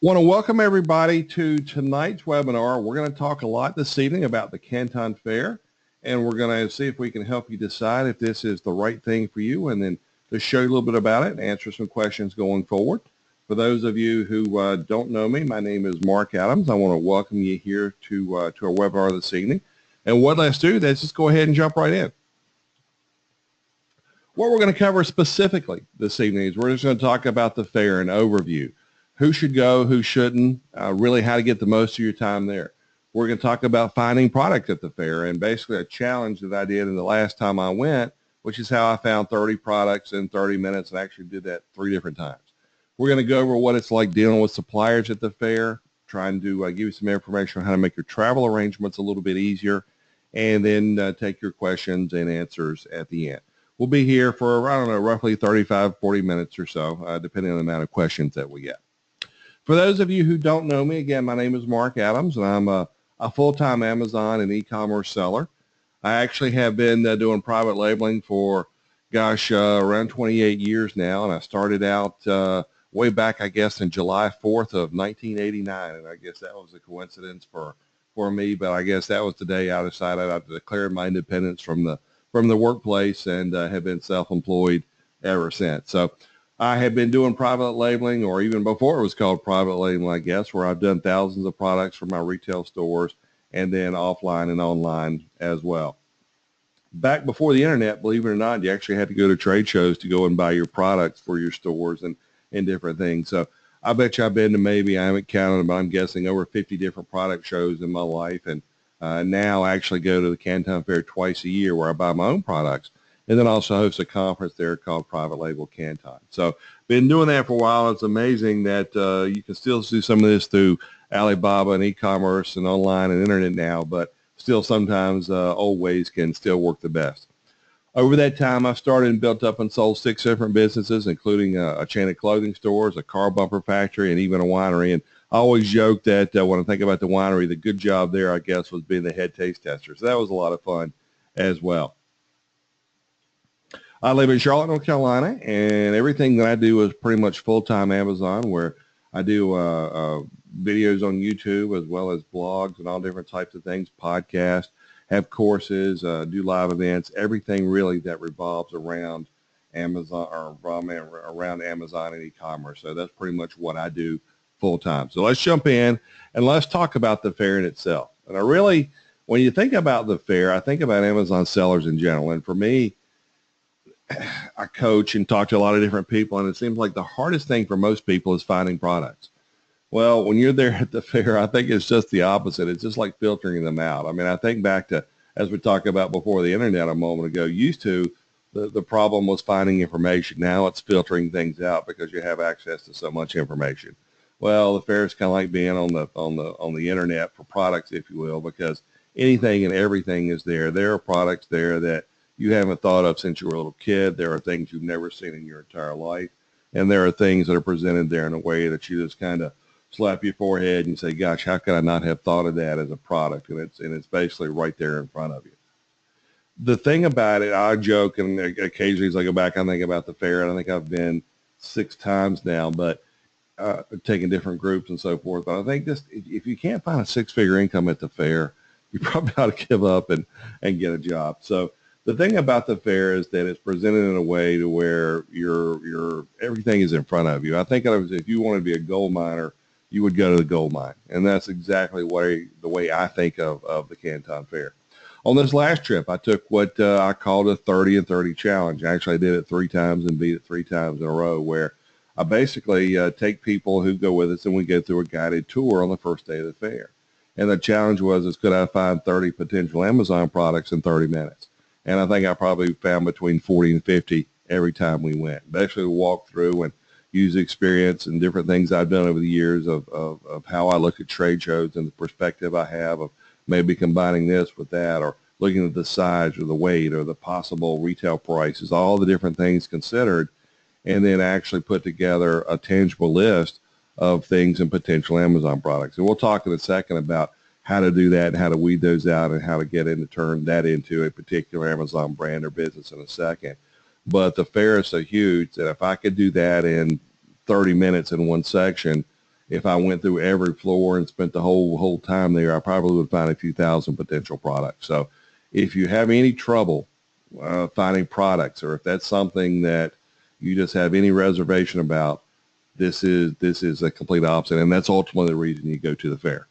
Want to welcome everybody to tonight's webinar. We're going to talk a lot this evening about the Canton Fair, and we're going to see if we can help you decide if this is the right thing for you, and then to show you a little bit about it and answer some questions going forward. For those of you who don't know me, my name is Mark Adams. I want to welcome you here to our webinar this evening. And what let's do, let's just go ahead and jump right in. What we're going to cover specifically this evening is we're just going to talk about the fair, an overview. Who should go, who shouldn't, really how to get the most of your time there. We're going to talk about finding product at the fair and basically a challenge that I did in the last time I went, which is how I found 30 products in 30 minutes and actually did that 3 different times. We're going to go over what it's like dealing with suppliers at the fair, trying to give you some information on how to make your travel arrangements a little bit easier, and then take your questions and answers at the end. We'll be here for, I don't know, roughly 35, 40 minutes or so, depending on the amount of questions that we get. For those of you who don't know me, again, my name is Mark Adams, and I'm a full-time Amazon and e-commerce seller. I actually have been doing private labeling for, around 28 years now, and I started out way back, I guess, in July 4th of 1989, and I guess that was a coincidence for me, but I guess that was the day I decided I declared my independence from the workplace and have been self-employed ever since. So I have been doing private labeling, or even before it was called private labeling, I guess, where I've done thousands of products for my retail stores and then offline and online as well. Back before the internet, believe it or not, you actually had to go to trade shows to go and buy your products for your stores and different things. So I bet you I've been to maybe, I haven't counted them, but I'm guessing over 50 different product shows in my life. And now I actually go to the Canton Fair twice a year where I buy my own products. And then also host a conference there called Private Label Canton. So been doing that for a while. It's amazing that you can still do some of this through Alibaba and e-commerce and online and internet now, but still sometimes old ways can still work the best. Over that time, I started and built up and sold 6 different businesses, including a chain of clothing stores, a car bumper factory, and even a winery. And I always joke that when I think about the winery, the good job there, I guess, was being the head taste tester. So that was a lot of fun as well. I live in Charlotte, North Carolina, and everything that I do is pretty much full-time Amazon, where I do videos on YouTube as well as blogs and all different types of things, podcasts, have courses, do live events, everything really that revolves around Amazon or around Amazon and e-commerce. So that's pretty much what I do full-time. So let's jump in and let's talk about the fair in itself. And I really, when you think about the fair, I think about Amazon sellers in general. And for me, I coach and talk to a lot of different people, and it seems like the hardest thing for most people is finding products. Well, when you're there at the fair, I think it's just the opposite. It's just like filtering them out. I mean, I think back to, as we talked about before the internet a moment ago, used to, the problem was finding information. Now it's filtering things out because you have access to so much information. Well, the fair is kind of like being on the internet for products, if you will, because anything and everything is there. There are products there that you haven't thought of since you were a little kid. There are things you've never seen in your entire life. And there are things that are presented there in a way that you just kind of slap your forehead and say, gosh, how could I not have thought of that as a product? And it's basically right there in front of you. The thing about it, I joke, and occasionally as I go back, I think about the fair, and I think I've been 6 times now, but taking different groups and so forth. But I think just if you can't find a 6-figure income at the fair, you probably ought to give up and get a job. So the thing about the fair is that it's presented in a way to where everything is in front of you. I think if you wanted to be a gold miner, you would go to the gold mine. And that's exactly the way I think of the Canton Fair. On this last trip, I took what I called a 30 and 30 challenge. Actually, I did it 3 times and beat it 3 times in a row, where I basically take people who go with us and we go through a guided tour on the first day of the fair. And the challenge was, could I find 30 potential Amazon products in 30 minutes? And I think I probably found between 40 and 50 every time we went. Basically walk through and use experience and different things I've done over the years of how I look at trade shows and the perspective I have of maybe combining this with that, or looking at the size or the weight or the possible retail prices, all the different things considered, and then actually put together a tangible list of things and potential Amazon products. And we'll talk in a second about how to do that and how to weed those out and how to get in to turn that into a particular Amazon brand or business in a second. But the fair is so huge that if I could do that in 30 minutes in one section, if I went through every floor and spent the whole time there, I probably would find a few thousand potential products. So if you have any trouble finding products, or if that's something that you just have any reservation about, this is a complete opposite, and that's ultimately the reason you go to the fair.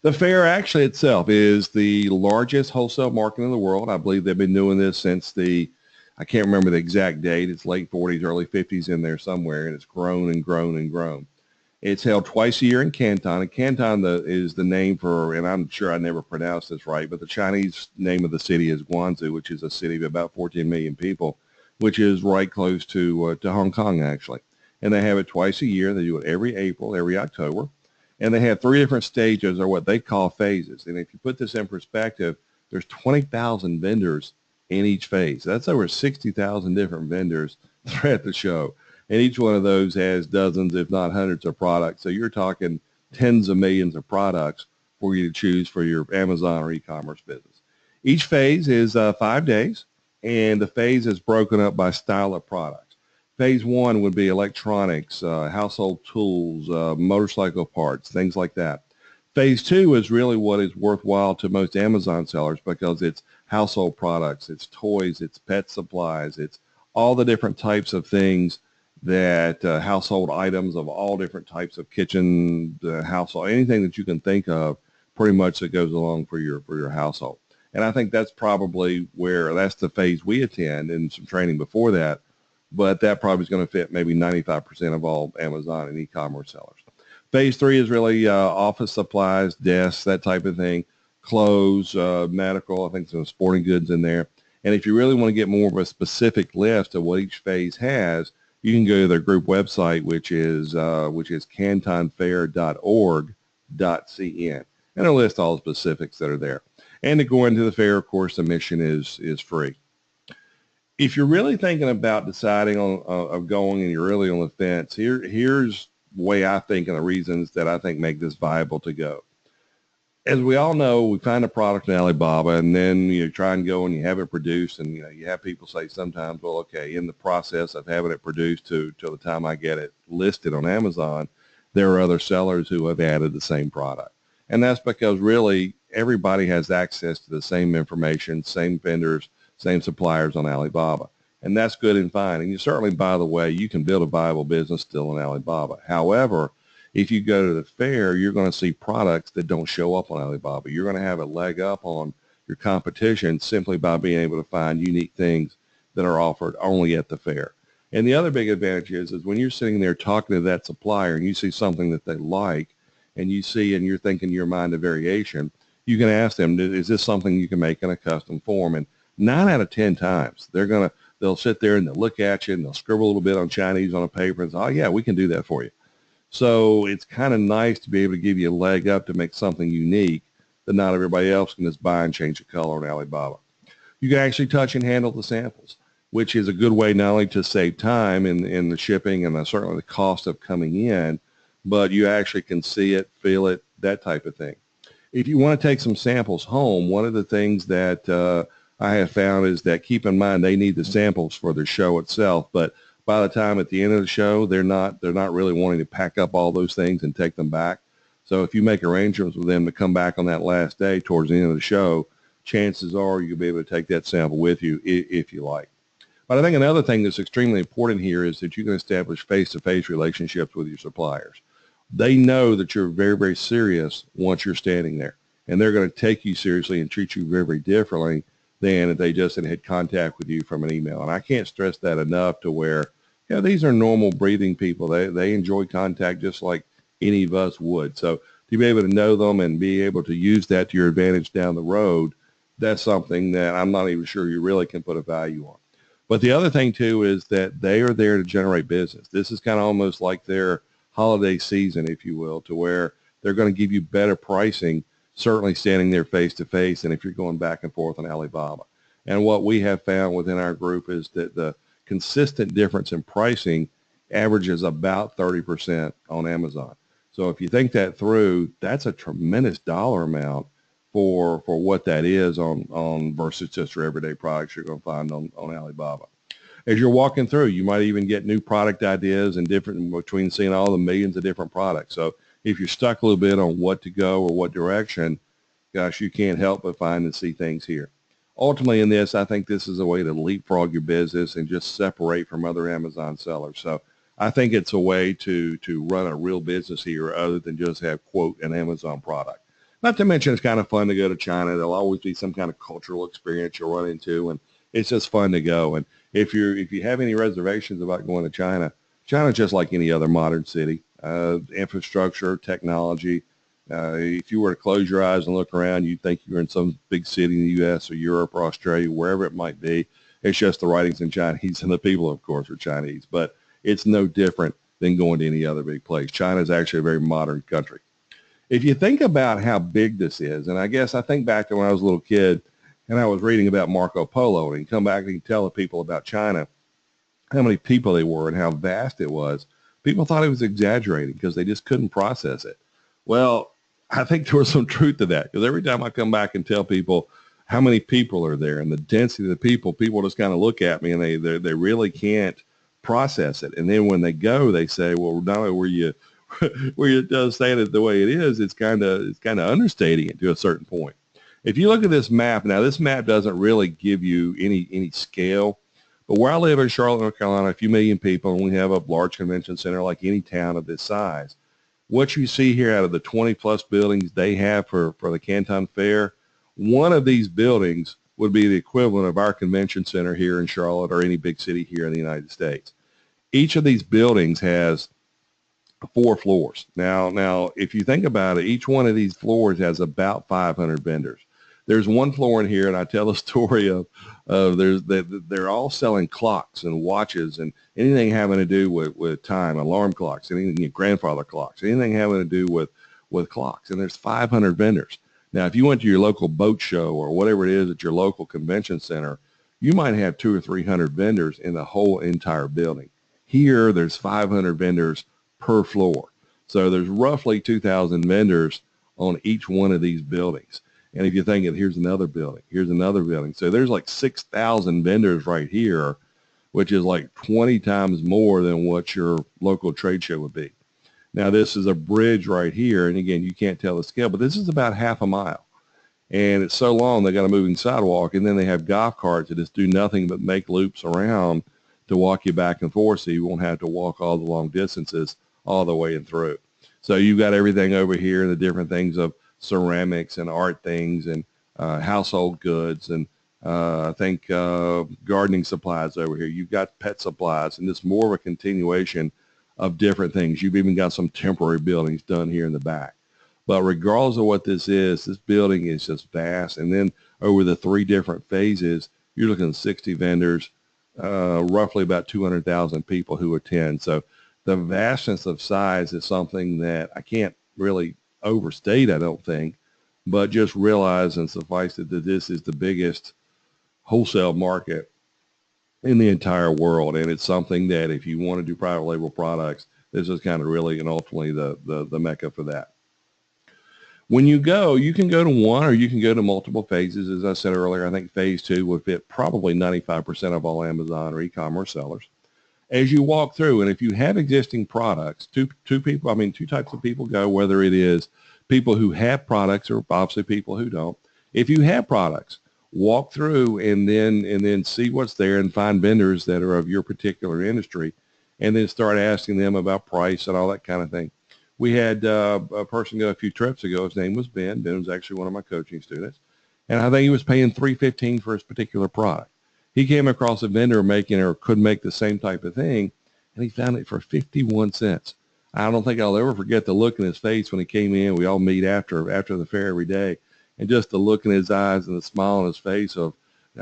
The fair actually itself is the largest wholesale market in the world. I believe they've been doing this since I can't remember the exact date. It's late 40s, early 50s in there somewhere, and it's grown and grown and grown. It's held twice a year in Canton, and Canton is the name for, and I'm sure I never pronounced this right, but the Chinese name of the city is Guangzhou, which is a city of about 14 million people, which is right close to Hong Kong, actually. And they have it twice a year. They do it every April, every October. And they have 3 different stages, or what they call phases. And if you put this in perspective, there's 20,000 vendors in each phase. That's over 60,000 different vendors that are at the show. And each one of those has dozens, if not hundreds of products. So you're talking tens of millions of products for you to choose for your Amazon or e-commerce business. Each phase is 5 days, and the phase is broken up by style of products. Phase 1 would be electronics, household tools, motorcycle parts, things like that. Phase 2 is really what is worthwhile to most Amazon sellers, because it's household products, it's toys, it's pet supplies, it's all the different types of things that household items of all different types of kitchen, household, anything that you can think of, pretty much that goes along for your household. And I think that's probably that's the phase we attend, and some training before that. But that probably is going to fit maybe 95% of all Amazon and e-commerce sellers. Phase 3 is really office supplies, desks, that type of thing, clothes, medical, I think some sporting goods in there. And if you really want to get more of a specific list of what each phase has, you can go to their group website, which is cantonfair.org.cn, and it'll list all the specifics that are there. And to go into the fair, of course, the admission is free. If you're really thinking about deciding on of going and you're really on the fence, here's the way I think and the reasons that I think make this viable to go. As we all know, we find a product in Alibaba, and then you try and go and you have it produced, and you have people say sometimes, well, okay, in the process of having it produced till the time I get it listed on Amazon, there are other sellers who have added the same product. And that's because really everybody has access to the same information, same vendors, same suppliers on Alibaba. And that's good and fine. And you certainly, by the way, you can build a viable business still on Alibaba. However, if you go to the fair, you're going to see products that don't show up on Alibaba. You're going to have a leg up on your competition simply by being able to find unique things that are offered only at the fair. And the other big advantage is when you're sitting there talking to that supplier and you see something that they like, and you see and you're thinking in your mind a variation, you can ask them, is this something you can make in a custom form? And 9 out of 10 times, they'll sit there and they'll look at you and they'll scribble a little bit on Chinese on a paper and say, oh yeah, we can do that for you. So it's kind of nice to be able to give you a leg up to make something unique that not everybody else can just buy and change the color on Alibaba. You can actually touch and handle the samples, which is a good way not only to save time in the shipping and certainly the cost of coming in, but you actually can see it, feel it, that type of thing. If you want to take some samples home, one of the things that I have found is that, keep in mind, they need the samples for their show itself, but by the time at the end of the show, they're not really wanting to pack up all those things and take them back. So if you make arrangements with them to come back on that last day towards the end of the show, chances are you'll be able to take that sample with you if you like. But I think another thing that's extremely important here is that you can establish face-to-face relationships with your suppliers. They know that you're very, very serious once you're standing there, and they're going to take you seriously and treat you very, very differently than if they just had contact with you from an email. And I can't stress that enough, to where, these are normal breathing people. They enjoy contact just like any of us would. So to be able to know them and be able to use that to your advantage down the road, that's something that I'm not even sure you really can put a value on. But the other thing too is that they are there to generate business. This is kind of almost like their holiday season, if you will, to where they're going to give you better pricing, certainly standing there face to face, and if you're going back and forth on Alibaba. And what we have found within our group is that the consistent difference in pricing averages about 30% on Amazon. So if you think that through, that's a tremendous dollar amount for what that is on versus just your everyday products you're going to find on Alibaba. as you're walking through, you might even get new product ideas and different between seeing all the millions of different products. So if you're stuck a little bit on what to go or what direction, gosh, you can't help but find and see things here. Ultimately in this, I think this is a way to leapfrog your business and just separate from other Amazon sellers. So I think it's a way to run a real business here other than just have, quote, an Amazon product. Not to mention it's kind of fun to go to China. There'll always be some kind of cultural experience you'll run into, and it's just fun to go. And if you have any reservations about going to China, China's just like any other modern city. Infrastructure, technology. If you were to close your eyes and look around, you'd think you're in some big city in the U.S. or Europe or Australia, wherever it might be. It's just the writings in Chinese, and the people, of course, are Chinese. But it's no different than going to any other big place. China is actually a very modern country. If you think about how big this is, and I guess I think back to when I was a little kid and I was reading about Marco Polo, and come back and tell the people about China, how many people they were and how vast it was. People thought it was exaggerating because they just couldn't process it. Well, I think there was some truth to that, because every time I come back and tell people how many people are there and the density of the people just kind of look at me and they really can't process it. And then when they go, they say, well, not only were you where it does say it the way it is, it's kind of understating it to a certain point. If you look at this map, now this map doesn't really give you any scale, but where I live in Charlotte, North Carolina, a few million people, and we have a large convention center like any town of this size. What you see here out of the 20 plus buildings they have for the Canton Fair, one of these buildings would be the equivalent of our convention center here in Charlotte or any big city here in the United States. Each of these buildings has 4 floors. Now, if you think about it, each one of these floors has about 500 vendors. There's one floor in here, and I tell the story of they're all selling clocks and watches and anything having to do with time, alarm clocks, anything, grandfather clocks, anything having to do with clocks. And there's 500 vendors. Now, if you went to your local boat show or whatever it is at your local convention center, you might have 200 or 300 vendors in the whole entire building. Here, there's 500 vendors per floor. So there's roughly 2,000 vendors on each one of these buildings. And if you think of, here's another building, here's another building. So there's like 6,000 vendors right here, which is like 20 times more than what your local trade show would be. Now, this is a bridge right here. And again, you can't tell the scale, but this is about half a mile. And it's so long, they got a moving sidewalk. And then they have golf carts that just do nothing but make loops around to walk you back and forth, so you won't have to walk all the long distances all the way and through. So you've got everything over here, the different things of ceramics and art things and household goods and I think gardening supplies over here. You've got pet supplies, and it's more of a continuation of different things. You've even got some temporary buildings done here in the back. But regardless of what this is, this building is just vast. And then over the 3 different phases, you're looking at 60 vendors, roughly about 200,000 people who attend. So the vastness of size is something that I can't really overstate, I don't think, but just realize and suffice it that this is the biggest wholesale market in the entire world. And it's something that if you want to do private label products, this is kind of really and ultimately the mecca for that. When you go, you can go to one or you can go to multiple phases. As I said earlier, I think phase 2 would fit probably 95% of all Amazon or e-commerce sellers. As you walk through, and if you have existing products, two types of people go, whether it is people who have products or obviously people who don't. If you have products, walk through and then see what's there and find vendors that are of your particular industry, and then start asking them about price and all that kind of thing. We had a person go a few trips ago. His name was Ben. Ben was actually one of my coaching students, and I think he was paying $3.15 for his particular product. He came across a vendor making or could make the same type of thing, and he found it for 51 cents. I don't think I'll ever forget the look in his face when he came in. We all meet after the fair every day, and just the look in his eyes and the smile on his face of,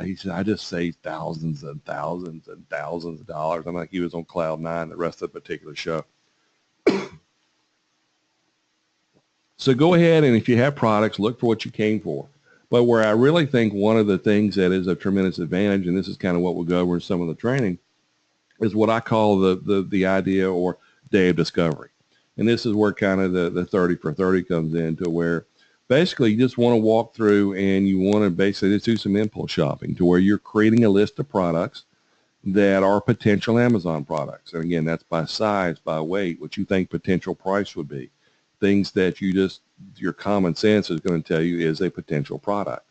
he said, I just saved thousands and thousands and thousands of dollars. I'm like he was on cloud 9 the rest of the particular show. So go ahead, and if you have products, look for what you came for. But where I really think one of the things that is a tremendous advantage, and this is kind of what we'll go over in some of the training, is what I call the idea or day of discovery. And this is where kind of the 30 for 30 comes into, where basically you just want to walk through and you want to basically just do some impulse shopping to where you're creating a list of products. that are potential Amazon products. And again, that's by size, by weight, what you think potential price would be. Things that your common sense is going to tell you is a potential product.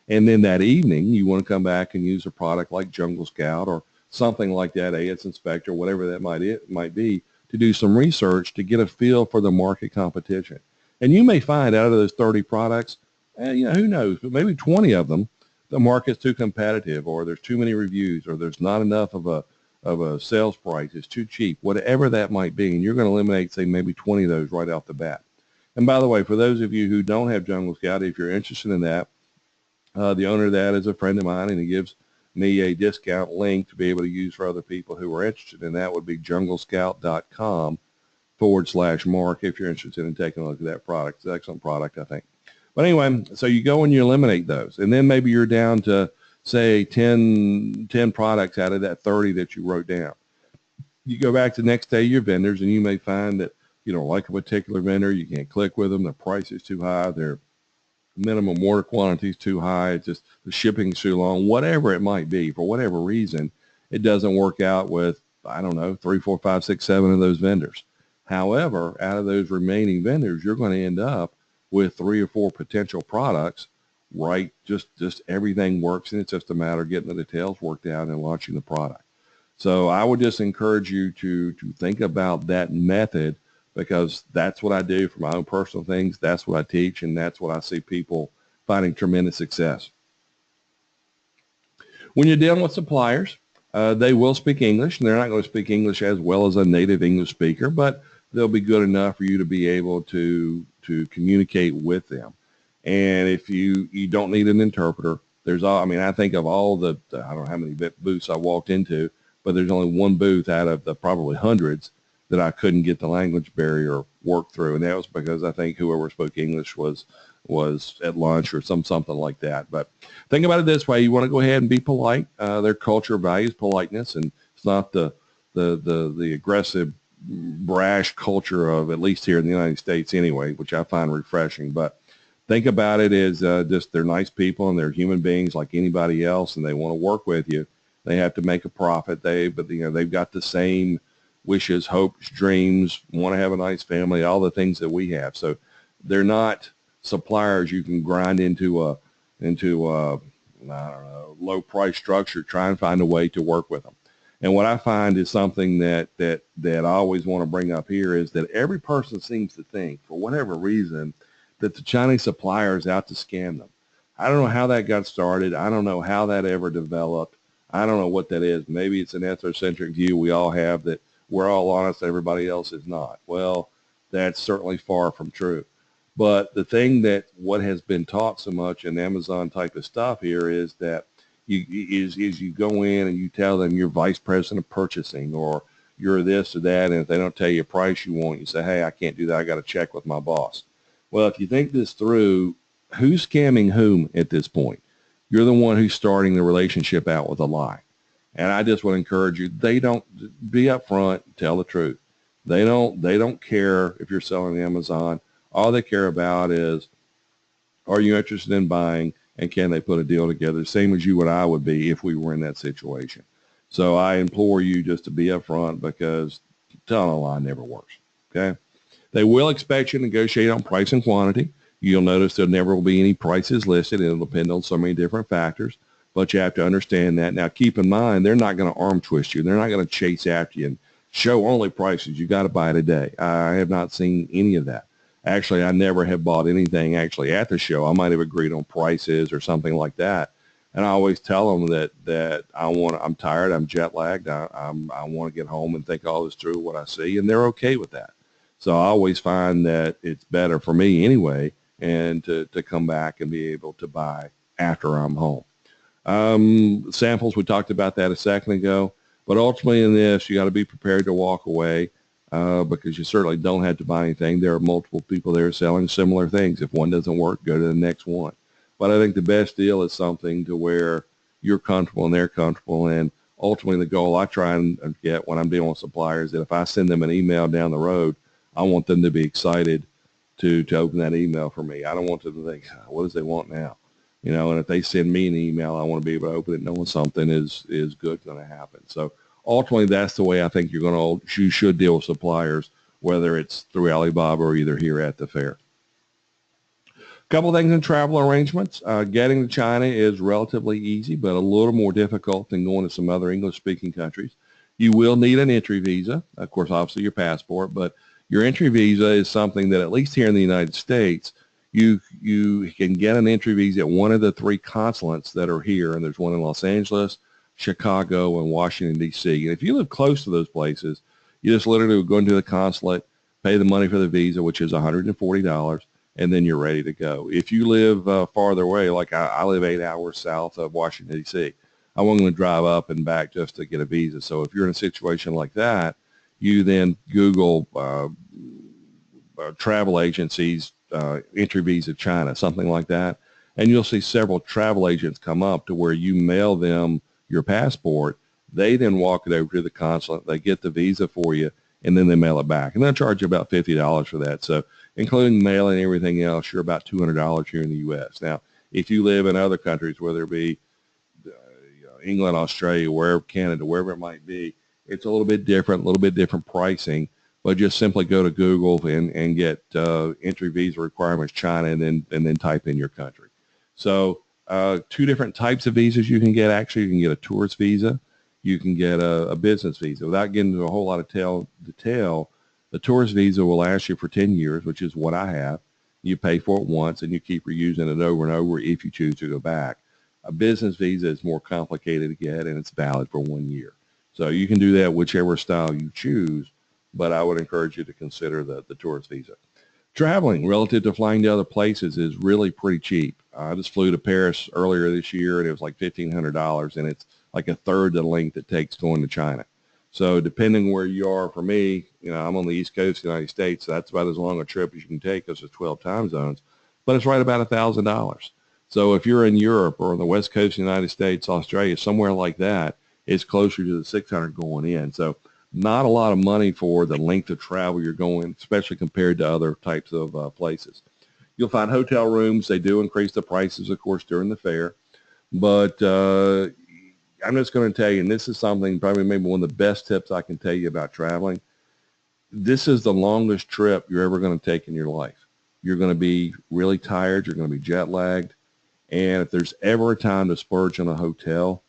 And then that evening, you want to come back and use a product like Jungle Scout or something like that, AS Inspector, whatever that might be, to do some research to get a feel for the market competition. And you may find out of those 30 products, who knows, but maybe 20 of them, the market's too competitive, or there's too many reviews, or there's not enough of a sales price, it's too cheap, whatever that might be. And you're going to eliminate, say, maybe 20 of those right off the bat. And by the way, for those of you who don't have Jungle Scout, if you're interested in that, the owner of that is a friend of mine, and he gives me a discount link to be able to use for other people who are interested. And that would be junglescout.com/Mark if you're interested in taking a look at that product. It's an excellent product, I think. But anyway, so you go and you eliminate those. And then maybe you're down to, say, 10 products out of that 30 that you wrote down. You go back to the next day, your vendors, and you may find that you don't like a particular vendor. You can't click with them. The price is too high. Their minimum order quantity is too high. It's just the shipping's too long. Whatever it might be, for whatever reason, it doesn't work out with, I don't know, 3, 4, 5, 6, 7 of those vendors. However, out of those remaining vendors, you're going to end up with 3 or 4 potential products, right? Just everything works, and it's just a matter of getting the details worked out and launching the product. So I would just encourage you to think about that method, because that's what I do for my own personal things. That's what I teach, and that's what I see people finding tremendous success. When you're dealing with suppliers, they will speak English, and they're not going to speak English as well as a native English speaker, but they'll be good enough for you to be able to communicate with them. And if you don't need an interpreter, I think of all I don't know how many booths I walked into, but there's only one booth out of the probably hundreds that I couldn't get the language barrier worked through. And that was because I think whoever spoke English was at lunch or something like that. But think about it this way. You want to go ahead and be polite. Their culture values politeness, and it's not the aggressive, brash culture of, at least here in the United States anyway, which I find refreshing. But think about it as just they're nice people, and they're human beings like anybody else, and they want to work with you. They have to make a profit. They've got the same wishes, hopes, dreams, want to have a nice family, all the things that we have. So they're not suppliers you can grind into a low price structure. Try and find a way to work with them. And what I find is something that I always want to bring up here is that every person seems to think, for whatever reason, that the Chinese supplier is out to scam them. I don't know how that got started. I don't know how that ever developed. I don't know what that is. Maybe it's an ethnocentric view we all have that we're all honest, everybody else is not. Well, that's certainly far from true. But the thing what has been taught so much in Amazon type of stuff here is that you go in and you tell them you're vice president of purchasing, or you're this or that, and if they don't tell you a price you want, you say, hey, I can't do that. I got to check with my boss. Well, if you think this through, who's scamming whom at this point? You're the one who's starting the relationship out with a lie. And I just want to encourage you, be upfront, tell the truth. They don't care if you're selling Amazon. All they care about is, are you interested in buying, and can they put a deal together? Same as you and I would be if we were in that situation. So I implore you just to be upfront, because telling a lie never works, okay? They will expect you to negotiate on price and quantity. You'll notice there never will be any prices listed. It'll depend on so many different factors, but you have to understand that. Now, keep in mind, they're not going to arm twist you. They're not going to chase after you and show only prices. You got to buy today. I have not seen any of that. Actually, I never have bought anything actually at the show. I might have agreed on prices or something like that. And I always tell them that I'm tired, I'm jet lagged, I want to get home and think all this through, what I see, and they're okay with that. So I always find that it's better for me anyway, and to come back and be able to buy after I'm home. Samples, we talked about that a second ago, but ultimately in this, you got to be prepared to walk away, because you certainly don't have to buy anything. There are multiple people there selling similar things. If one doesn't work, go to the next one. But I think the best deal is something to where you're comfortable and they're comfortable. And ultimately the goal I try and get when I'm dealing with suppliers, that if I send them an email down the road, I want them to be excited to open that email for me. I don't want them to think, what does they want now? and if they send me an email, I want to be able to open it knowing something is good going to happen. So ultimately, that's the way I think you should deal with suppliers, whether it's through Alibaba or either here at the fair. Couple things in travel arrangements. Getting to China is relatively easy, but a little more difficult than going to some other English-speaking countries. You will need an entry visa, of course, obviously your passport, but your entry visa is something that, at least here in the United States, you can get an entry visa at one of the 3 consulates that are here, and there's one in Los Angeles, Chicago, and Washington, D.C. And if you live close to those places, you just literally go into the consulate, pay the money for the visa, which is $140, and then you're ready to go. If you live farther away, like I live 8 hours south of Washington, D.C., I wasn't going to drive up and back just to get a visa. So if you're in a situation like that, you then Google travel agencies, entry visa China, something like that, and you'll see several travel agents come up to where you mail them your passport. They then walk it over to the consulate. They get the visa for you, and then they mail it back. And they'll charge you about $50 for that. So including mail and everything else, you're about $200 here in the U.S. Now, if you live in other countries, whether it be England, Australia, wherever, Canada, wherever it might be, it's a little bit different pricing. But just simply go to Google and get entry visa requirements China, and then type in your country. So 2 different types of visas you can get. Actually, you can get a tourist visa. You can get a business visa. Without getting into a whole lot of detail, the tourist visa will last you for 10 years, which is what I have. You pay for it once, and you keep reusing it over and over if you choose to go back. A business visa is more complicated to get, and it's valid for 1 year. So you can do that whichever style you choose, but I would encourage you to consider the tourist visa. Traveling relative to flying to other places is really pretty cheap. I just flew to Paris earlier this year, and it was like $1,500, and it's like a third the length it takes going to China. So depending where you are, for me, I'm on the East Coast of the United States, so that's about as long a trip as you can take because there's 12 time zones, but it's right about $1,000. So if you're in Europe or on the West Coast of the United States, Australia, somewhere like that, it's closer to the 600 going in. So not a lot of money for the length of travel you're going, especially compared to other types of places. You'll find hotel rooms. They do increase the prices, of course, during the fair. But I'm just going to tell you, and this is something, probably maybe one of the best tips I can tell you about traveling. This is the longest trip you're ever going to take in your life. You're going to be really tired. You're going to be jet lagged. And if there's ever a time to splurge on a hotel,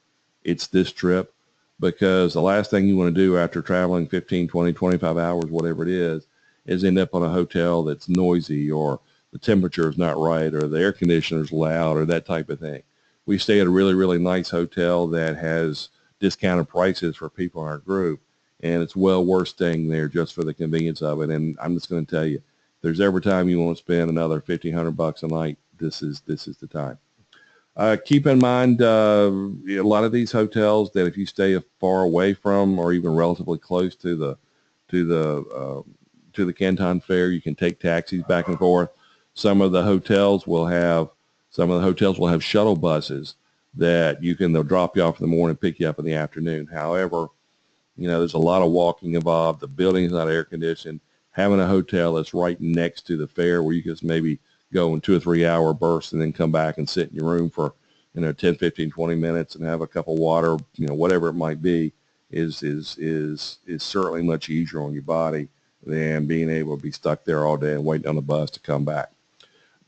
it's this trip, because the last thing you want to do after traveling 15, 20, 25 hours, whatever it is end up on a hotel that's noisy, or the temperature is not right, or the air conditioner is loud, or that type of thing. We stay at a really, really nice hotel that has discounted prices for people in our group, and it's well worth staying there just for the convenience of it. And I'm just going to tell you, if there's ever time you want to spend another $1,500 a night, this is the time. Keep in mind, a lot of these hotels, that if you stay far away from, or even relatively close to the Canton Fair, you can take taxis back and forth. Some of the hotels will have shuttle buses that they'll drop you off in the morning, pick you up in the afternoon. However, there's a lot of walking involved. The building's not air conditioned. Having a hotel that's right next to the fair, where you can just maybe go in 2 or 3 hour bursts and then come back and sit in your room for 10, 15, 20 minutes and have a cup of water, whatever it might be, is certainly much easier on your body than being able to be stuck there all day and waiting on the bus to come back.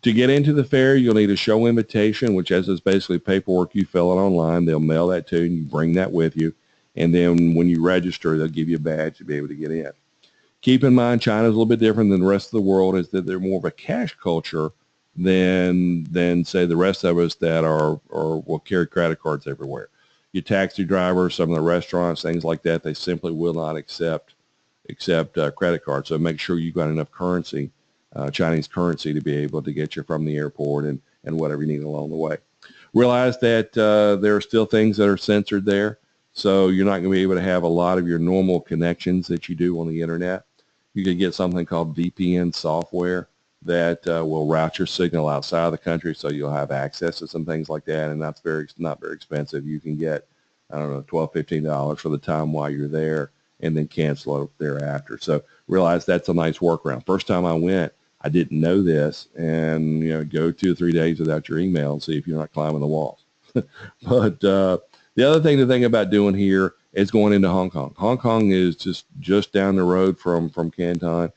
To get into the fair, you'll need a show invitation, which is basically paperwork you fill out online. They'll mail that to you, and you bring that with you. And then when you register, they'll give you a badge to be able to get in. Keep in mind, China is a little bit different than the rest of the world, is that they're more of a cash culture than say the rest of us that will carry credit cards everywhere. Your taxi drivers, some of the restaurants, things like that, they simply will not accept credit cards. So make sure you've got enough currency, Chinese currency, to be able to get you from the airport and whatever you need along the way. Realize that there are still things that are censored there, so you're not going to be able to have a lot of your normal connections that you do on the internet. You can get something called VPN software that will route your signal outside of the country, so you'll have access to some things like that, and that's not very expensive. You can get, I don't know, $12, $15 for the time while you're there, and then cancel it thereafter. So realize that's a nice workaround. First time I went, I didn't know this, and go 2 or 3 days without your email and see if you're not climbing the walls. But the other thing to think about doing here is going into Hong Kong. Hong Kong is just down the road from Canton.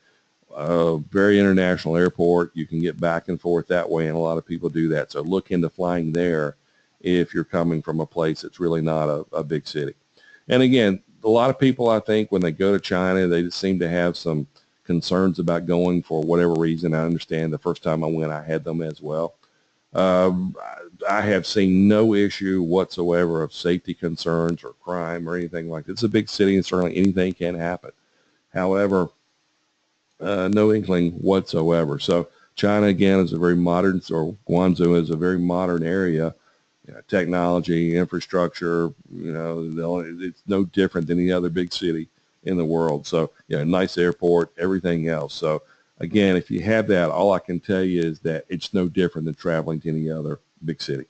Very international airport. You can get back and forth that way, and a lot of people do that. So look into flying there if you're coming from a place that's really not a big city. And again, a lot of people, I think, when they go to China, they just seem to have some concerns about going for whatever reason. I understand the first time I went, I had them as well. I have seen no issue whatsoever of safety concerns or crime or anything like that. It's a big city, and certainly anything can happen. However, no inkling whatsoever. So China, again, is a very modern, or Guangzhou is a very modern area. Technology, infrastructure, it's no different than any other big city in the world. So, nice airport, everything else. So, again, if you have that, all I can tell you is that it's no different than traveling to any other big city.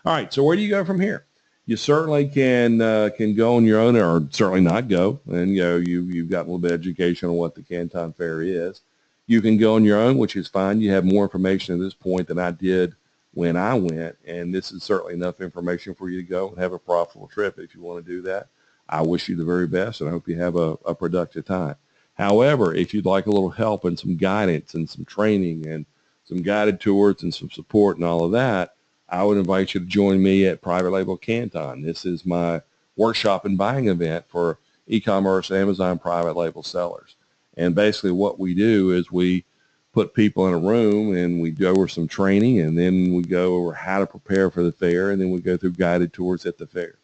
All right, so where do you go from here? You certainly can go on your own, or certainly not go. And you've got a little bit of education on what the Canton Fair is. You can go on your own, which is fine. You have more information at this point than I did when I went, and this is certainly enough information for you to go and have a profitable trip if you want to do that. I wish you the very best, and I hope you have a productive time. However, if you'd like a little help and some guidance and some training and some guided tours and some support and all of that, I would invite you to join me at Private Label Canton. This is my workshop and buying event for e-commerce Amazon private label sellers. And basically what we do is we put people in a room and we go over some training, and then we go over how to prepare for the fair, and then we go through guided tours at the fair.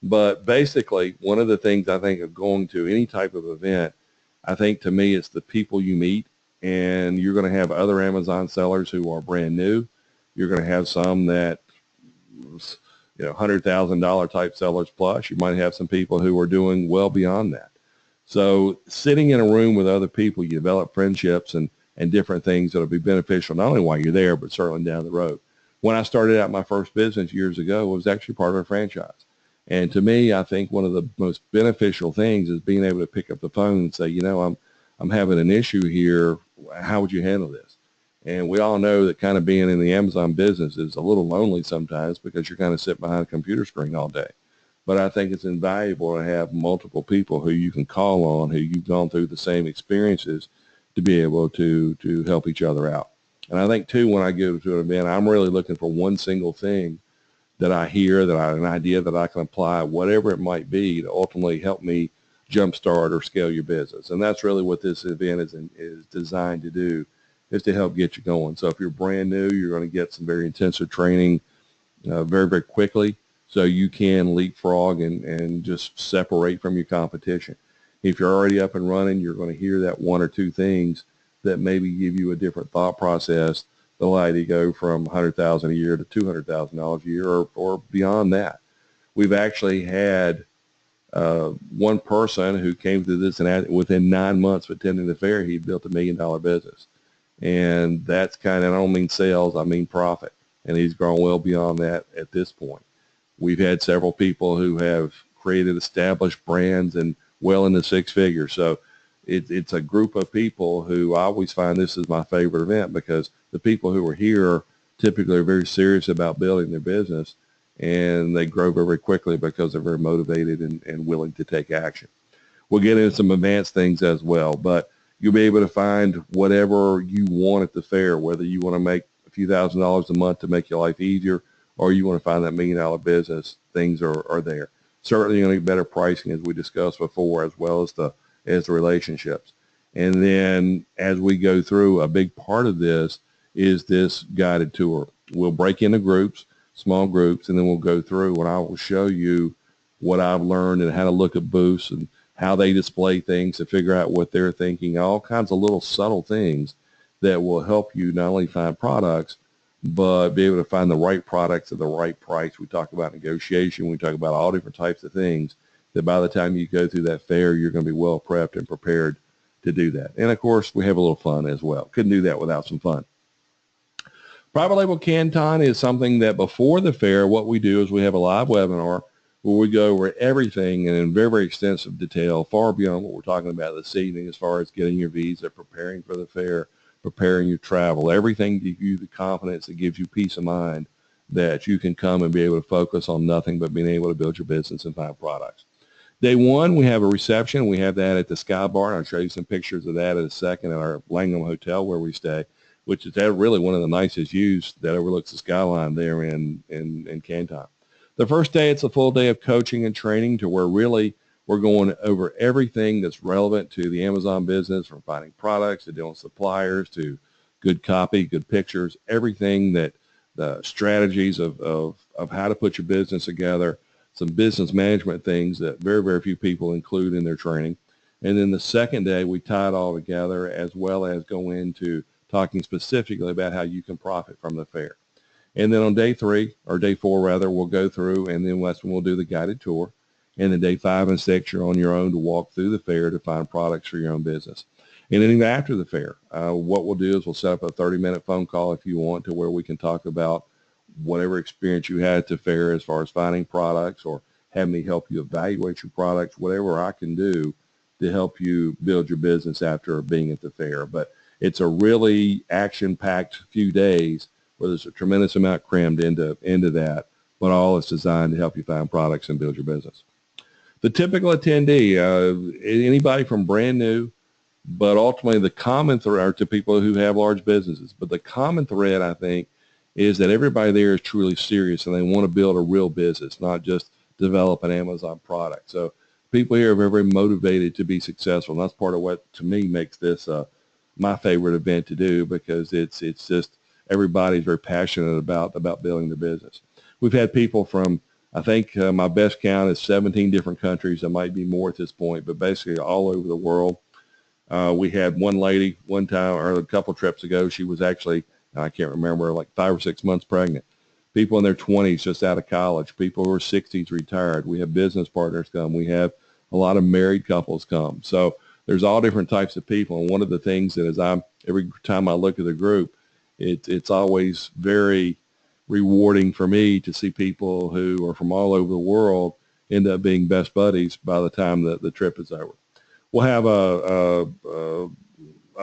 But basically, one of the things I think of going to any type of event, I think to me it's the people you meet, and you're going to have other Amazon sellers who are brand new. You're going to have some that, $100,000 type sellers plus. You might have some people who are doing well beyond that. So sitting in a room with other people, you develop friendships and different things that will be beneficial not only while you're there, but certainly down the road. When I started out my first business years ago, it was actually part of a franchise. And to me, I think one of the most beneficial things is being able to pick up the phone and say, I'm having an issue here. How would you handle this? And we all know that kind of being in the Amazon business is a little lonely sometimes because you're kind of sitting behind a computer screen all day. But I think it's invaluable to have multiple people who you can call on, who you've gone through the same experiences, to be able to help each other out. And I think, too, when I go to an event, I'm really looking for one single thing that I hear, an idea that I can apply, whatever it might be, to ultimately help me jumpstart or scale your business. And that's really what this event is designed to do, is to help get you going. So if you're brand new, you're going to get some very intensive training very, very quickly, so you can leapfrog and just separate from your competition. If you're already up and running, you're going to hear that one or two things that maybe give you a different thought process that allow you to go from $100,000 a year to $200,000 a year, or beyond that. We've actually had one person who came through this, and within 9 months of attending the fair, he built $1 million business. And that's I don't mean sales, I mean profit. And he's grown well beyond that at this point. We've had several people who have created established brands and well into six figures. So it's a group of people who I always find this is my favorite event, because the people who are here typically are very serious about building their business, and they grow very quickly because they're very motivated and willing to take action. We'll get into some advanced things as well, but you'll be able to find whatever you want at the fair, whether you want to make a few $1,000s a month to make your life easier, or you want to find that $1 million business, things are there. Certainly you're going to get better pricing, as we discussed before, as well as the relationships. And then as we go through, a big part of this is this guided tour. We'll break into groups, small groups, and then we'll go through, and I will show you what I've learned and how to look at booths and how they display things to figure out what they're thinking, all kinds of little subtle things that will help you not only find products, but be able to find the right products at the right price. We talk about negotiation. We talk about all different types of things that by the time you go through that fair, you're going to be well prepped and prepared to do that. And, of course, we have a little fun as well. Couldn't do that without some fun. Private Label Canton is something that before the fair, what we do is we have a live webinar where we go over everything and in very, very extensive detail, far beyond what we're talking about this evening, as far as getting your visa, preparing for the fair, preparing your travel. Everything gives you the confidence that gives you peace of mind that you can come and be able to focus on nothing but being able to build your business and find products. Day one, we have a reception. We have that at the Sky Bar. I'll show you some pictures of that in a second at our Langham Hotel where we stay, which is really one of the nicest views that overlooks the skyline there in Canton. The first day, it's a full day of coaching and training to where really we're going over everything that's relevant to the Amazon business, from finding products to dealing with suppliers to good copy, good pictures, everything that the strategies of how to put your business together, some business management things that very, very few people include in their training. And then the second day, we tie it all together as well as go into talking specifically about how you can profit from the fair. And then on day three, or day four rather, we'll go through, and then that's when we'll do the guided tour. And then day 5 and 6, you're on your own to walk through the fair to find products for your own business. And then even after the fair, what we'll do is we'll set up a 30-minute phone call if you want, to where we can talk about whatever experience you had at the fair as far as finding products, or have me help you evaluate your products, whatever I can do to help you build your business after being at the fair. But it's a really action-packed few days where there's a tremendous amount crammed into that, but all is designed to help you find products and build your business. The typical attendee, anybody from brand new, but ultimately the common thread are to people who have large businesses. But the common thread, I think, is that everybody there is truly serious and they want to build a real business, not just develop an Amazon product. So people here are very, very motivated to be successful. And that's part of what, to me, makes this my favorite event to do, because it's just everybody's very passionate about building their business. We've had people from, I think my best count is 17 different countries. There might be more at this point, but basically all over the world. We had one lady one time, or a couple trips ago, she was actually, I can't remember, like 5 or 6 months pregnant. People in their 20s just out of college. People who are 60s retired. We have business partners come. We have a lot of married couples come. So there's all different types of people. And one of the things that is every time I look at the group, it's always very rewarding for me to see people who are from all over the world end up being best buddies by the time the trip is over. We'll have a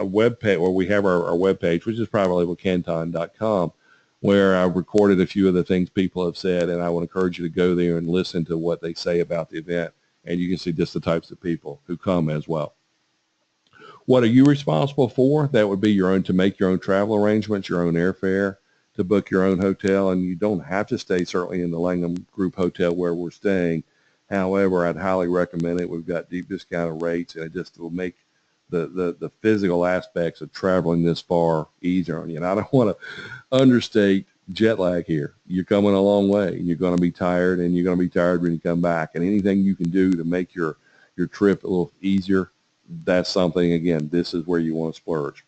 web page, or we have our web page, which is privatelabelcanton.com, where I've recorded a few of the things people have said, and I would encourage you to go there and listen to what they say about the event, and you can see just the types of people who come as well. What are you responsible for? That would be to make your own travel arrangements, your own airfare, to book your own hotel, and you don't have to stay certainly in the Langham Group Hotel where we're staying. However, I'd highly recommend it. We've got deep discounted rates, and it just will make the physical aspects of traveling this far easier on you. And I don't want to understate jet lag here. You're coming a long way, and you're going to be tired, and you're going to be tired when you come back. And anything you can do to make your trip a little easier, that's something, again, this is where you want to splurge.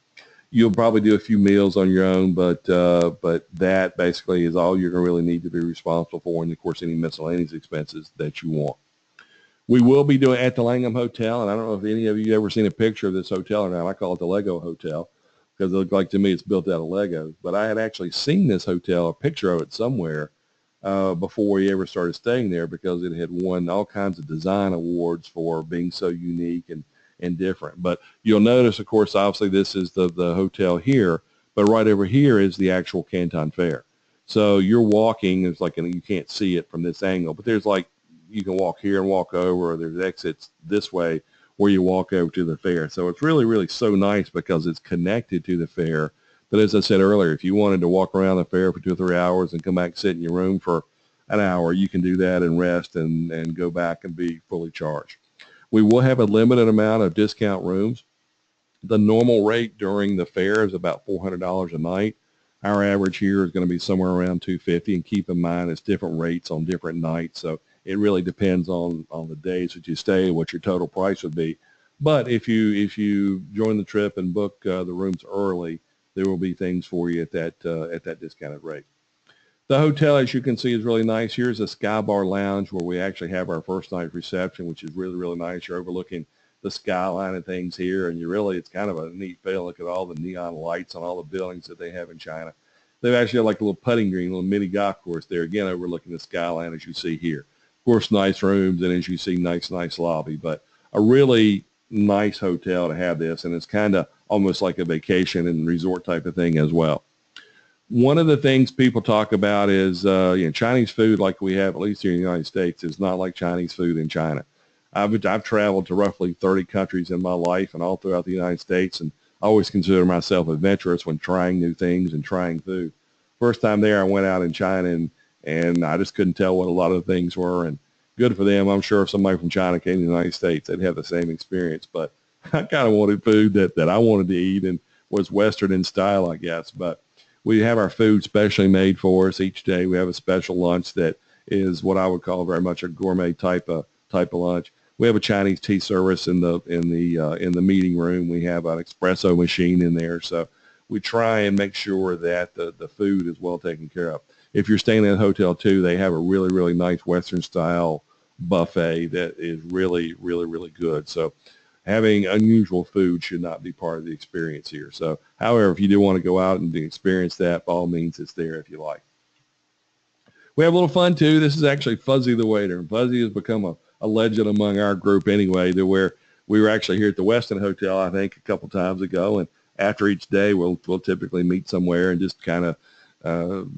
You'll probably do a few meals on your own, but that basically is all you're going to really need to be responsible for, and of course any miscellaneous expenses that you want. We will be doing at the Langham Hotel, and I don't know if any of you have ever seen a picture of this hotel or not. I call it the Lego Hotel because it looked like to me it's built out of Legos. But I had actually seen this hotel, a picture of it somewhere, before we ever started staying there, because it had won all kinds of design awards for being so unique and different. But you'll notice, of course, obviously this is the hotel here, but right over here is the actual Canton Fair. So you're walking, it's like, and you can't see it from this angle, but there's like, you can walk here and walk over, or there's exits this way where you walk over to the fair. So it's really, really so nice because it's connected to the fair. But as I said earlier, if you wanted to walk around the fair for 2 or 3 hours and come back and sit in your room for an hour, you can do that and rest and go back and be fully charged. We will have a limited amount of discount rooms. The normal rate during the fair is about $400 a night. Our average here is going to be somewhere around $250, and keep in mind it's different rates on different nights, so it really depends on the days that you stay, what your total price would be. But if you join the trip and book the rooms early, there will be things for you at that discounted rate. The hotel, as you can see, is really nice. Here's a Sky Bar Lounge where we actually have our first night reception, which is really, really nice. You're overlooking the skyline and things here, and it's kind of a neat feel. Look at all the neon lights on all the buildings that they have in China. They've actually got like a little putting green, a little mini golf course there, again, overlooking the skyline as you see here. Of course, nice rooms, and as you see, nice lobby, but a really nice hotel to have this, and it's kind of almost like a vacation and resort type of thing as well. One of the things people talk about is Chinese food, like we have at least here in the United States, is not like Chinese food in China. I've traveled to roughly 30 countries in my life and all throughout the United States, and I always consider myself adventurous when trying new things and trying food. First time there, I went out in China, and I just couldn't tell what a lot of the things were, and good for them. I'm sure if somebody from China came to the United States, they'd have the same experience, but I kind of wanted food that I wanted to eat and was Western in style, I guess. But we have our food specially made for us each day. We have a special lunch that is what I would call very much a gourmet type of lunch. We have a Chinese tea service in the meeting room. We have an espresso machine in there, so we try and make sure that the food is well taken care of. If you're staying at a hotel too, they have a really, really nice Western style buffet that is really, really, really good. So having unusual food should not be part of the experience here. So, however, if you do want to go out and experience that, by all means, it's there if you like. We have a little fun too. This is actually Fuzzy the waiter. Fuzzy has become a legend among our group anyway, to where we were actually here at the Westin Hotel, I think, a couple times ago. And after each day, we'll typically meet somewhere and just kind of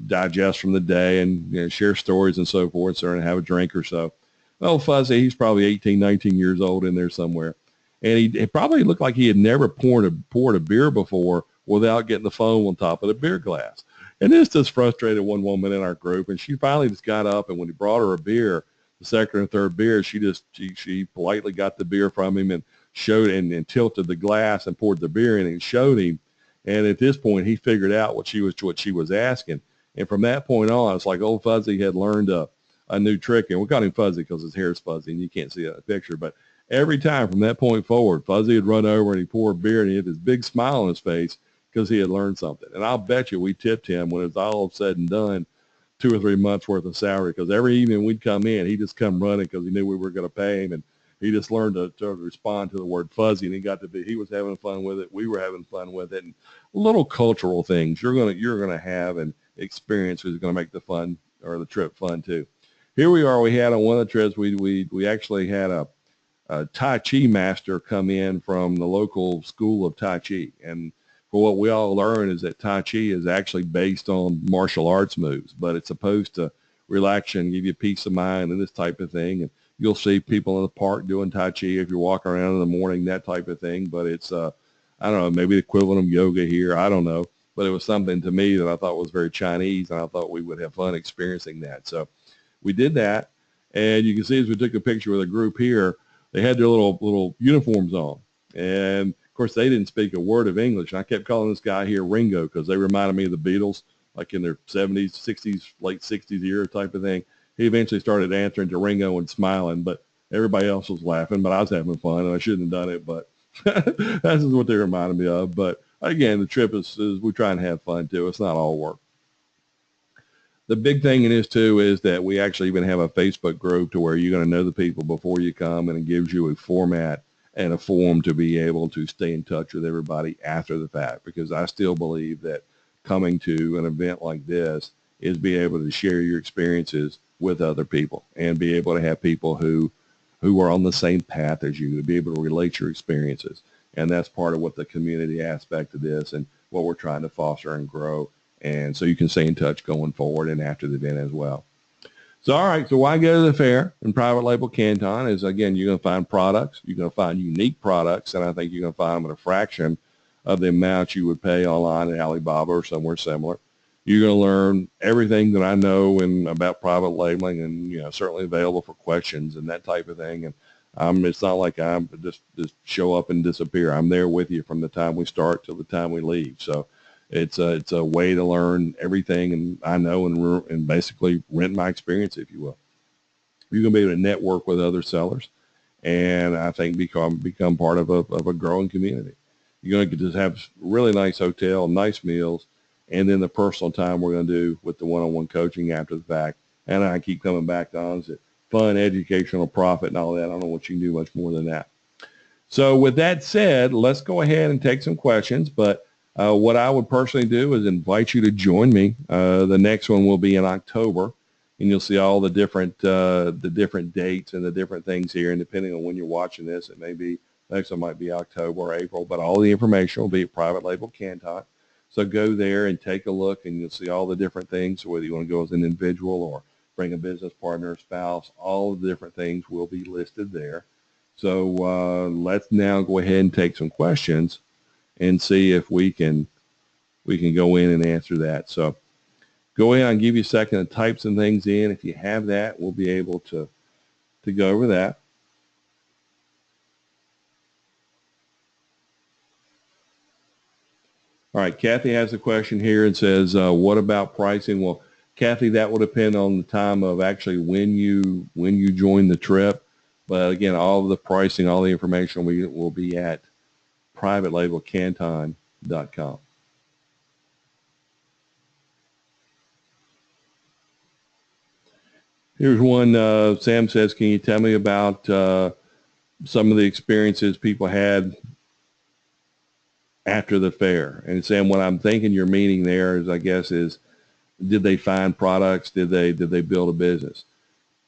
digest from the day and share stories and so forth, and have a drink or so. Well, Fuzzy, he's probably 18, 19 years old in there somewhere. And it probably looked like he had never poured a beer before without getting the foam on top of the beer glass. And this just frustrated one woman in our group, and she finally just got up, and when he brought her a beer, the second or third beer, she politely got the beer from him and showed and tilted the glass and poured the beer in and showed him. And at this point, he figured out what she was asking. And from that point on, it's like old Fuzzy had learned a new trick. And we call him Fuzzy because his hair is fuzzy, and you can't see it in the picture. But every time from that point forward, Fuzzy would run over and he'd pour a beer, and he had this big smile on his face because he had learned something. And I'll bet you we tipped him when it was all said and done 2 or 3 months worth of salary, because every evening we'd come in, he'd just come running because he knew we were going to pay him, and he just learned to respond to the word fuzzy, and he was having fun with it. We were having fun with it, and little cultural things you're gonna have and experience is going to make the fun or the trip fun too. Here we are. We had on one of the trips, we actually had a Tai Chi master come in from the local school of Tai Chi, and for what we all learn is that Tai Chi is actually based on martial arts moves, but it's supposed to relax you and give you peace of mind and this type of thing. And you'll see people in the park doing Tai Chi if you're walking around in the morning, that type of thing. But it's, I don't know, maybe the equivalent of yoga here. I don't know. But it was something to me that I thought was very Chinese, and I thought we would have fun experiencing that. So we did that. And you can see as we took a picture with a group here, they had their little uniforms on. And of course, they didn't speak a word of English. And I kept calling this guy here Ringo because they reminded me of the Beatles, like in their 70s, 60s, late 60s era type of thing. He eventually started answering to Ringo and smiling, but everybody else was laughing. But I was having fun, and I shouldn't have done it. But that's what they reminded me of. But again, the trip is we try and have fun too. It's not all work. The big thing in this too is that we actually even have a Facebook group to where you're going to know the people before you come, and it gives you a format and a forum to be able to stay in touch with everybody after the fact, because I still believe that coming to an event like this is be able to share your experiences with other people and be able to have people who are on the same path as you, to be able to relate your experiences. And that's part of what the community aspect of this and what we're trying to foster and grow. And so you can stay in touch going forward and after the event as well. So, all right, so why go to the fair in Private Label Canton is, again, you're going to find products. You're going to find unique products, and I think you're going to find them at a fraction of the amount you would pay online at Alibaba or somewhere similar. You're going to learn everything that I know about private labeling, and certainly available for questions and that type of thing. And it's not like I'm just show up and disappear. I'm there with you from the time we start till the time we leave. So it's a way to learn everything, and I know, and basically rent my experience, if you will. You're going to be able to network with other sellers, and I think become part of a growing community. You're going to just have really nice hotel, nice meals, and then the personal time we're going to do with the one-on-one coaching after the fact. And I keep coming back on it. Fun, educational, profit, and all that. I don't know what you can do much more than that. So with that said, let's go ahead and take some questions. But what I would personally do is invite you to join me. The next one will be in October, and you'll see all the different dates and the different things here. And depending on when you're watching this, it may be Next one might be October or April, but all the information will be at Private Label Canton. So go there and take a look, and you'll see all the different things, whether you want to go as an individual or bring a business partner, spouse, all of the different things will be listed there. So let's now go ahead and take some questions and see if we can go in and answer that. So go ahead, I'll give you a second to type some things in. If you have that, we'll be able to go over that. All right, Kathy has a question here and says, what about pricing? Well, Kathy, that will depend on the time of actually when you join the trip. But again, all of the pricing, all the information will be at privatelabelcanton.com. Here's one, Sam says, can you tell me about some of the experiences people had after the fair? And Sam, what I'm thinking you're meaning there is, I guess, is did they find products? Did they build a business?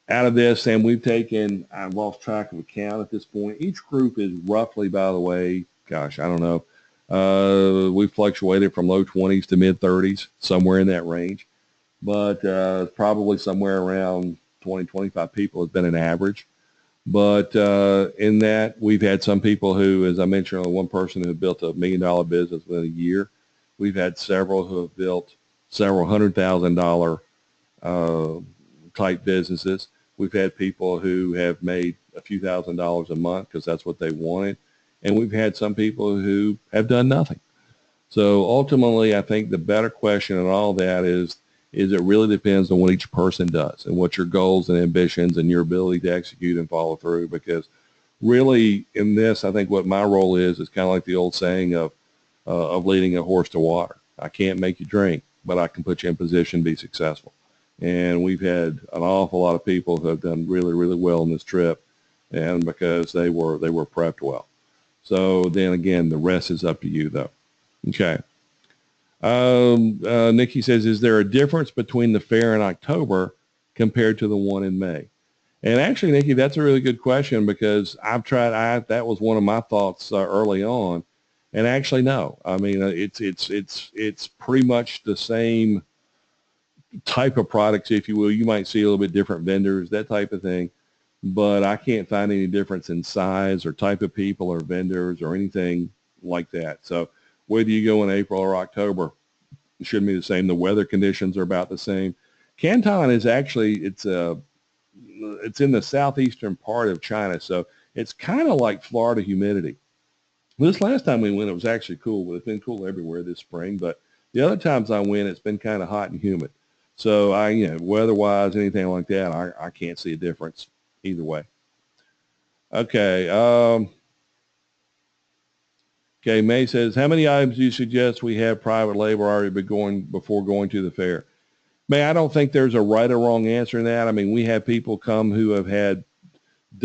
Out of this, Sam, I've lost track of a count at this point. Each group is roughly, by the way, gosh, I don't know. We fluctuated from low 20s to mid 30s, somewhere in that range. But probably somewhere around 20, 25 people has been an average. But in that, we've had some people who, as I mentioned, one person who built $1 million business within a year. We've had several who have built several $100,000 type businesses. We've had people who have made a few $1,000s a month because that's what they wanted. And we've had some people who have done nothing. So ultimately, I think the better question in all that is it really depends on what each person does and what your goals and ambitions and your ability to execute and follow through. Because really in this, I think what my role is kind of like the old saying of leading a horse to water. I can't make you drink, but I can put you in position to be successful. And we've had an awful lot of people who have done really, really well on this trip, and because they were prepped well. So then again, the rest is up to you, though. Okay. Nikki says, is there a difference between the fair in October compared to the one in May? And actually, Nikki, that's a really good question, because that was one of my thoughts early on. And actually, no. I mean, it's pretty much the same type of products, if you will. You might see a little bit different vendors, that type of thing. But I can't find any difference in size or type of people or vendors or anything like that. So whether you go in April or October, it shouldn't be the same. The weather conditions are about the same. Canton is actually, it's in the southeastern part of China, so it's kind of like Florida humidity. This last time we went, it was actually cool. But it's been cool everywhere this spring, but the other times I went, it's been kind of hot and humid. So weather-wise, anything like that, I can't see a difference either way. Okay. Okay, May says, how many items do you suggest we have private label already before going to the fair? May, I don't think there's a right or wrong answer in that. I mean, we have people come who have had,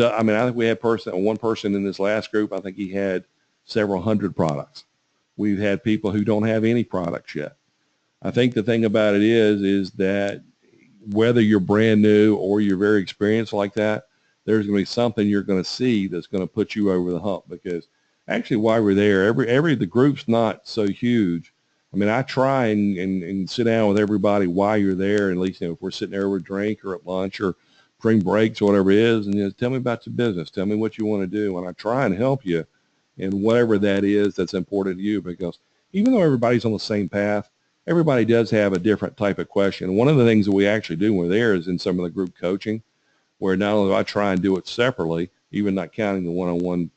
I think we had one person in this last group, I think he had several hundred products. We've had people who don't have any products yet. I think the thing about it is that whether you're brand new or you're very experienced like that, there's going to be something you're going to see that's going to put you over the hump. Because actually, while we're there, the group's not so huge. I mean, I try and sit down with everybody while you're there, at least if we're sitting there over a drink or at lunch or during breaks or whatever it is, and tell me about your business. Tell me what you want to do, and I try and help you in whatever that is that's important to you. Because even though everybody's on the same path, everybody does have a different type of question. One of the things that we actually do when we're there is in some of the group coaching, where not only do I try and do it separately, even not counting the one-on-one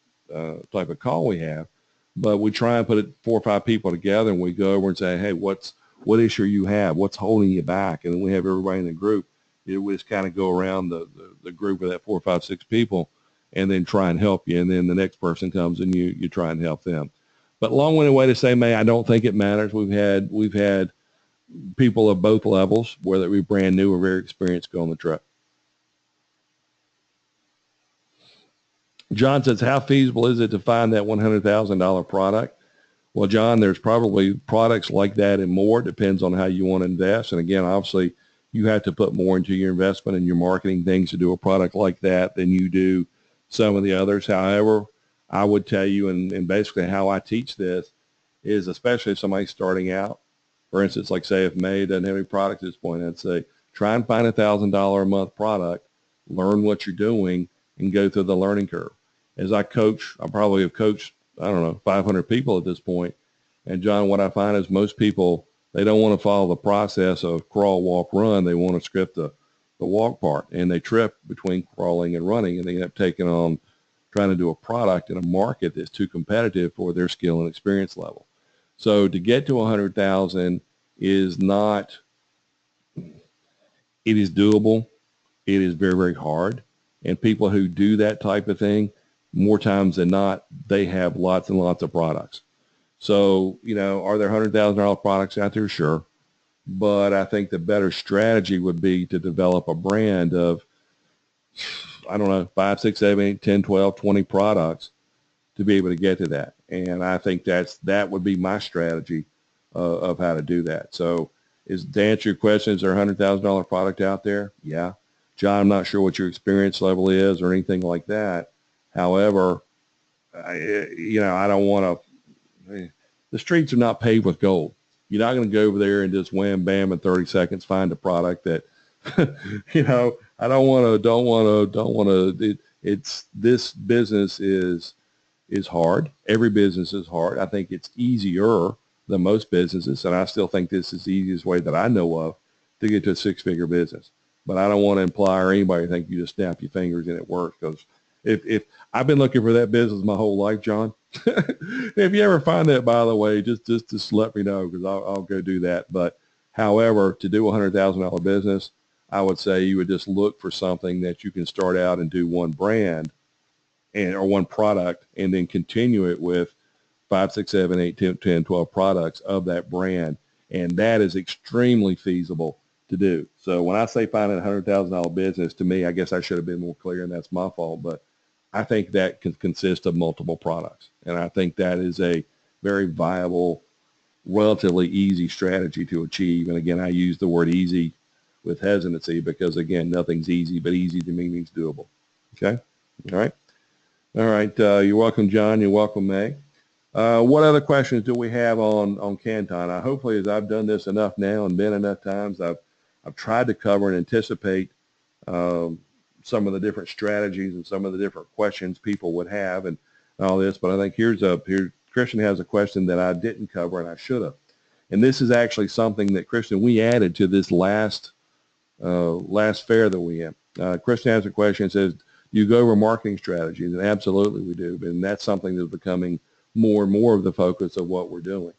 type of call we have, but we try and put 4 or 5 people together, and we go over and say, hey, what issue you have? What's holding you back? And then we have everybody in the group. We just kind of go around the group of that 4, 5, 6 people and then try and help you. And then the next person comes and you try and help them. But long-winded way to say, May, I don't think it matters. We've had people of both levels, whether we brand new or very experienced, go on the trip. John says, how feasible is it to find that $100,000 product? Well, John, there's probably products like that and more. It depends on how you want to invest. And again, obviously, you have to put more into your investment and your marketing things to do a product like that than you do some of the others. However, I would tell you, and basically how I teach this is, especially if somebody's starting out, for instance, like say if May doesn't have any product at this point, I'd say try and find $1,000 a month product, learn what you're doing, and go through the learning curve. As I coach, I probably have coached, I don't know, 500 people at this point. And John, what I find is most people, they don't want to follow the process of crawl, walk, run. They want to script the walk part, and they trip between crawling and running, and they end up taking on trying to do a product in a market that's too competitive for their skill and experience level. So to get to 100,000 is not, it is doable. It is very, very hard. And people who do that type of thing, more times than not, they have lots and lots of products. So, you know, are there $100,000 products out there? Sure. But I think the better strategy would be to develop a brand of, I don't know, 5, 6, 7, 8, 10, 12, 20 products to be able to get to that. And I think that would be my strategy of how to do that. So to answer your question, is there a $100,000 product out there? Yeah. John, I'm not sure what your experience level is or anything like that. However, I don't want to, the streets are not paved with gold. You're not going to go over there and just wham, bam, in 30 seconds find a product that, I don't want to, it's, this business is hard. Every business is hard. I think it's easier than most businesses, and I still think this is the easiest way that I know of to get to a six-figure business. But I don't want to imply or anybody think you just snap your fingers and it works, because if I've been looking for that business my whole life, John. If you ever find that, by the way, just let me know, because I'll go do that. But however, to do a $100,000 business, I would say you would just look for something that you can start out and do one brand or one product, and then continue it with 5, 6, 7, 8, 10, 12 products of that brand. And that is extremely feasible to do. So when I say finding a $100,000 business, to me, I guess I should have been more clear, and that's my fault. But I think that can consist of multiple products. And I think that is a very viable, relatively easy strategy to achieve. And again, I use the word easy with hesitancy because, again, nothing's easy, but easy to me means doable. Okay? All right? All right. You're welcome, John. You're welcome, May. What other questions do we have on Canton? Hopefully, as I've done this enough now and been enough times, I've tried to cover and anticipate some of the different strategies and some of the different questions people would have and all this. But I think here Christian has a question that I didn't cover and I should have. And this is actually something that, Christian, we added to this last fair that we had. Christian has a question. It says, you go over marketing strategies, and absolutely we do. And that's something that's becoming more and more of the focus of what we're doing.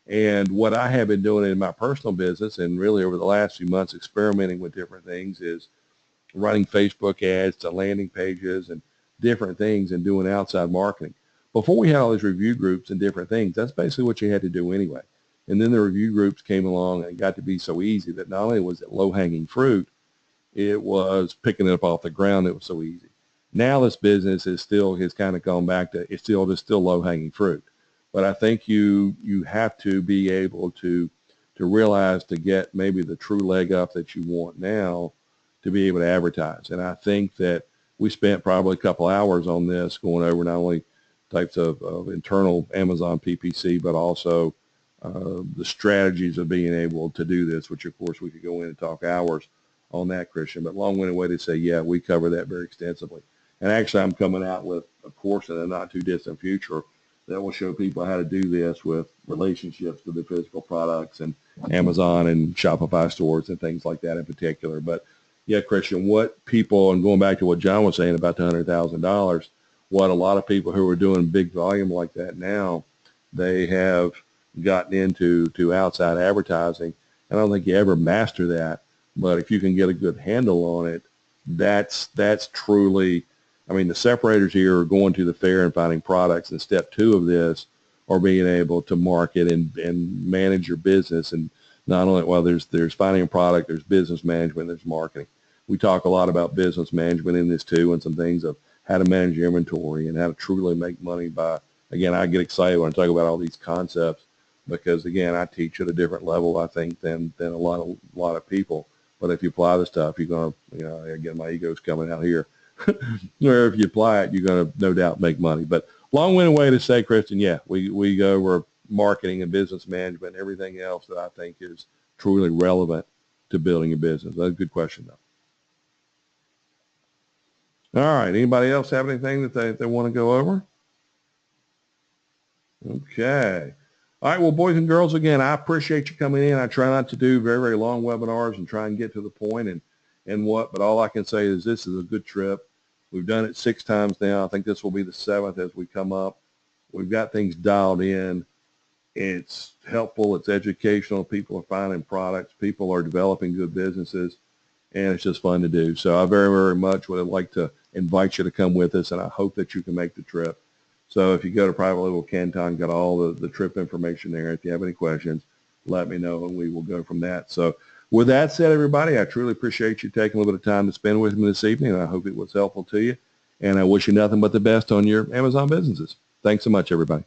And what I have been doing in my personal business, and really over the last few months experimenting with different things, is running Facebook ads to landing pages and different things and doing outside marketing. Before we had all these review groups and different things, that's basically what you had to do anyway. And then the review groups came along and it got to be so easy that not only was it low-hanging fruit, it was picking it up off the ground. It was so easy. Now this business has kind of gone back to, it's still low-hanging fruit. But I think you have to be able to realize, to get maybe the true leg up that you want now, to be able to advertise. And I think that we spent probably a couple hours on this, going over not only types of internal Amazon PPC, but also the strategies of being able to do this, which of course we could go in and talk hours on that, Christian. But long-winded way to say, yeah, we cover that very extensively. And actually, I'm coming out with a course in a not too distant future that will show people how to do this with relationships to the physical products and Amazon and Shopify stores and things like that in particular. But yeah, Christian, what people, and going back to what John was saying about the $100,000, what a lot of people who are doing big volume like that now, they have gotten into outside advertising. I don't think you ever master that, but if you can get a good handle on it, that's truly, I mean, the separators here are going to the fair and finding products, and step 2 of this are being able to market and manage your business. And not only, well, there's finding a product, there's business management, there's marketing. We talk a lot about business management in this too, and some things of how to manage your inventory and how to truly make money by, again, I get excited when I talk about all these concepts because, again, I teach at a different level, I think, than a lot of people. But if you apply the stuff, you're going to, again, my ego's coming out here. Where if you apply it, you're going to no doubt make money. But long-winded way to say, Kristen, yeah, we go over marketing and business management and everything else that I think is truly relevant to building a business. That's a good question, though. All right. Anybody else have anything that they want to go over? Okay. All right. Well, boys and girls, again, I appreciate you coming in. I try not to do very, very long webinars and try and get to the point but all I can say is this is a good trip. We've done it 6 times now. I think this will be the 7th as we come up. We've got things dialed in. It's helpful. It's educational. People are finding products. People are developing good businesses, and it's just fun to do. So I very, very much would like to invite you to come with us, and I hope that you can make the trip. So if you go to Private Label Canton, got all the trip information there. If you have any questions, let me know, and we will go from that. So with that said, everybody, I truly appreciate you taking a little bit of time to spend with me this evening, and I hope it was helpful to you. And I wish you nothing but the best on your Amazon businesses. Thanks so much, everybody.